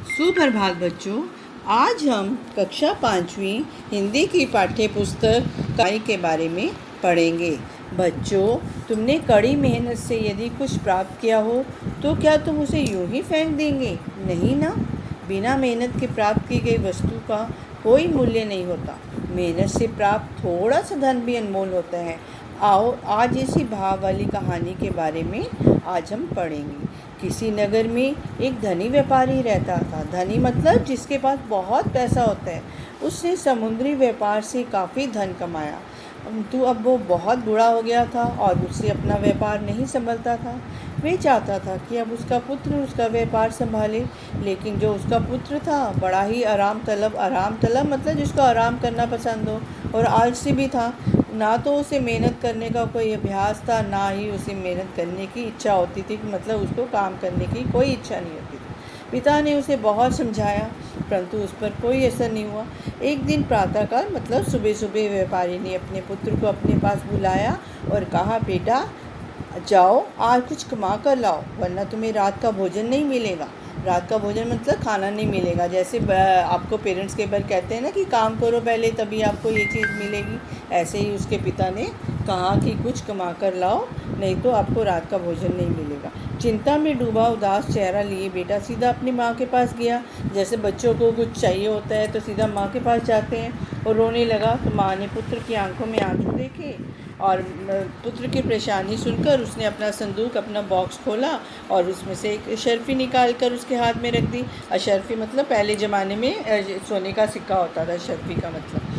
सुप्रभात बच्चों। आज हम कक्षा 5वीं हिंदी की पाठ्य पुस्तक कहानी के बारे में पढ़ेंगे। बच्चों, तुमने कड़ी मेहनत से यदि कुछ प्राप्त किया हो तो क्या तुम उसे यूं ही फेंक देंगे? नहीं ना। बिना मेहनत के प्राप्त की गई वस्तु का कोई मूल्य नहीं होता। मेहनत से प्राप्त थोड़ा सा धन भी अनमोल होता है। आओ आज इसी भाव वाली कहानी के बारे में आज हम पढ़ेंगे। किसी नगर में एक धनी व्यापारी रहता था। धनी मतलब जिसके पास बहुत पैसा होता है। उसने समुद्री व्यापार से काफ़ी धन कमाया। तो अब वो बहुत बूढ़ा हो गया था और उससे अपना व्यापार नहीं संभलता था। वे चाहता था कि अब उसका पुत्र उसका व्यापार संभाले, लेकिन जो उसका पुत्र था बड़ा ही आराम तलब मतलब जिसको आराम करना पसंद हो और आलसी भी था। ना तो उसे मेहनत करने का कोई अभ्यास था, ना ही उसे मेहनत करने की इच्छा होती थी, मतलब उसको काम करने की कोई इच्छा नहीं होती थी। पिता ने उसे बहुत समझाया परंतु उस पर कोई असर नहीं हुआ। एक दिन प्रातःकाल मतलब सुबह सुबह व्यापारी ने अपने पुत्र को अपने पास बुलाया और कहा, बेटा जाओ आज कुछ कमा कर लाओ वरना तुम्हें रात का भोजन नहीं मिलेगा। रात का भोजन मतलब खाना नहीं मिलेगा। जैसे आपको पेरेंट्स के बार कहते हैं ना कि काम करो पहले तभी आपको ये चीज़ मिलेगी, ऐसे ही उसके पिता ने कहा कि कुछ कमा कर लाओ नहीं तो आपको रात का भोजन नहीं मिलेगा। चिंता में डूबा उदास चेहरा लिए बेटा सीधा अपनी माँ के पास गया। जैसे बच्चों को कुछ चाहिए होता है तो सीधा माँ के पास जाते हैं और रोने लगा। तो माँ ने पुत्र की आंखों में आंसू देखे और पुत्र की परेशानी सुनकर उसने अपना संदूक अपना बॉक्स खोला और उसमें से एक अशर्फ़ी निकाल कर उसके हाथ में रख दी। अशर्फ़ी मतलब पहले ज़माने में सोने का सिक्का होता था, अशर्फ़ी का मतलब।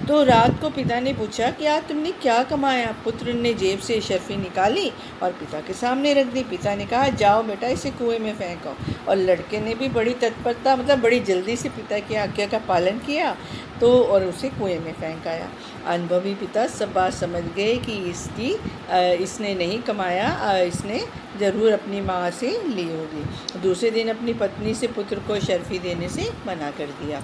तो रात को पिता ने पूछा कि आज तुमने क्या कमाया? पुत्र ने जेब से अशर्फ़ी निकाली और पिता के सामने रख दी। पिता ने कहा, जाओ बेटा इसे कुएं में फेंको। और लड़के ने भी बड़ी तत्परता मतलब बड़ी जल्दी से पिता की आज्ञा का पालन किया तो और उसे कुएं में फेंक आया। अनुभवी पिता सब बात समझ गए कि इसने नहीं कमाया, इसने ज़रूर अपनी माँ से ली होगी। दूसरे दिन अपनी पत्नी से पुत्र को अशर्फ़ी देने से मना कर दिया।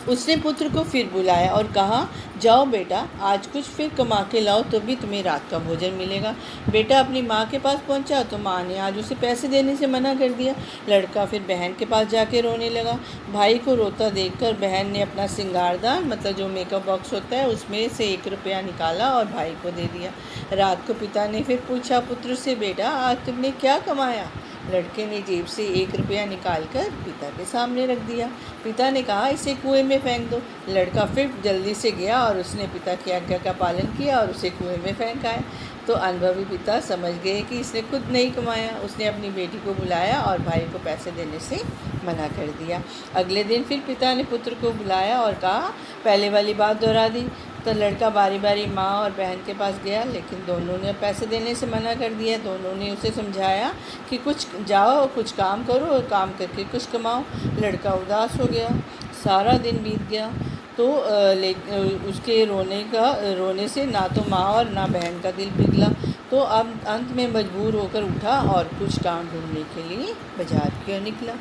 उसने पुत्र को फिर बुलाया और कहा, जाओ बेटा आज कुछ फिर कमा के लाओ तो भी तुम्हें रात का भोजन मिलेगा। बेटा अपनी माँ के पास पहुँचा तो माँ ने आज उसे पैसे देने से मना कर दिया। लड़का फिर बहन के पास जाके रोने लगा। भाई को रोता देखकर बहन ने अपना सिंगारदान मतलब जो मेकअप बॉक्स होता है उसमें से 1 रुपया निकाला और भाई को दे दिया। रात को पिता ने फिर पूछा पुत्र से, बेटा आज तुमने क्या कमाया? लड़के ने जेब से 1 रुपया निकालकर पिता के सामने रख दिया। पिता ने कहा, इसे कुएं में फेंक दो। लड़का फिर जल्दी से गया और उसने पिता की आज्ञा का पालन किया और उसे कुएं में फेंक आया। तो अनुभवी पिता समझ गए कि इसने खुद नहीं कमाया। उसने अपनी बेटी को बुलाया और भाई को पैसे देने से मना कर दिया। अगले दिन फिर पिता ने पुत्र को बुलाया और कहा, पहले वाली बात दोहरा दी। तो लड़का बारी बारी माँ और बहन के पास गया लेकिन दोनों ने पैसे देने से मना कर दिया। दोनों ने उसे समझाया कि कुछ जाओ कुछ काम करो, काम करके कुछ कमाओ। लड़का उदास हो गया। सारा दिन बीत गया तो उसके रोने से ना तो माँ और ना बहन का दिल पिघला। तो अब अंत में मजबूर होकर उठा और कुछ काम ढूंढने के लिए बाजार की ओर निकला।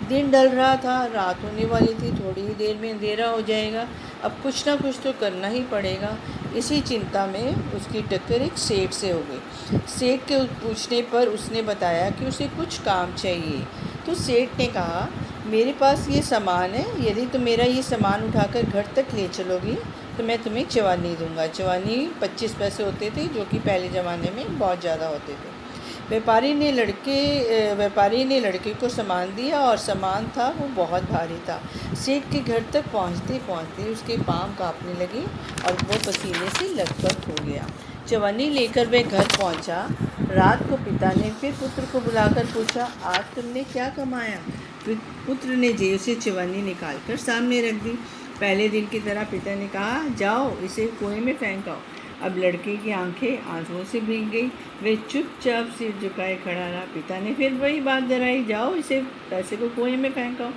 दिन ढल रहा था, रात होने वाली थी, थोड़ी ही देर में अंधेरा हो जाएगा। अब कुछ ना कुछ तो करना ही पड़ेगा। इसी चिंता में उसकी टक्कर एक सेठ से हो गई। सेठ के पूछने पर उसने बताया कि उसे कुछ काम चाहिए। तो सेठ ने कहा, मेरे पास ये सामान है, यदि तुम मेरा ये सामान उठाकर घर तक ले चलोगी तो मैं तुम्हें चवानी दूंगा। चवानी 25 पैसे होते थे जो कि पहले ज़माने में बहुत ज़्यादा होते थे। व्यापारी ने लड़के को सामान दिया और सामान था वो बहुत भारी था। सेठ के घर तक पहुंचते पहुंचते उसके पाँव कांपने लगे और वो पसीने से लथपथ हो गया। चवन्नी लेकर वह घर पहुंचा। रात को पिता ने फिर पुत्र को बुलाकर पूछा, आज तुमने क्या कमाया? पुत्र ने जेब से चवन्नी निकालकर सामने रख दी। पहले दिन की तरह पिता ने कहा, जाओ इसे कुएं में फेंक आओ। अब लड़के की आंखें आंसुओं से भीग गई। वे चुपचाप सिर झुकाए खड़ा रहा। पिता ने फिर वही बात दोहराई, जाओ इसे पैसे को कुएं में फेंको।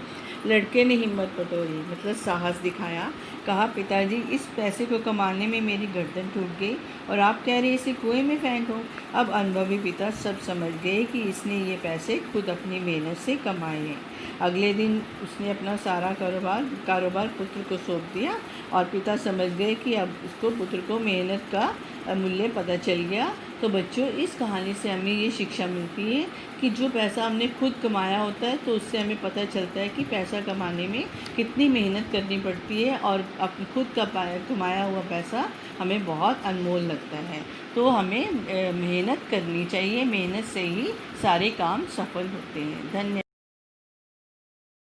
लड़के ने हिम्मत बटोरी मतलब साहस दिखाया कहा, पिताजी इस पैसे को कमाने में मेरी गर्दन टूट गई और आप कह रहे इसे कुएं में फेंको। अब अनुभवी पिता सब समझ गए कि इसने ये पैसे खुद अपनी मेहनत से कमाए हैं। अगले दिन उसने अपना सारा कारोबार पुत्र को सौंप दिया और पिता समझ गए कि अब उसको पुत्र को मेहनत का मूल्य पता चल गया। तो बच्चों, इस कहानी से हमें ये शिक्षा मिलती है कि जो पैसा हमने खुद कमाया होता है तो उससे हमें पता चलता है कि पैसा कमाने में कितनी मेहनत करनी पड़ती है और खुद का कमाया हुआ पैसा हमें बहुत अनमोल लगता है। तो हमें मेहनत करनी चाहिए, मेहनत से ही सारे काम सफल होते हैं। धन्यवाद।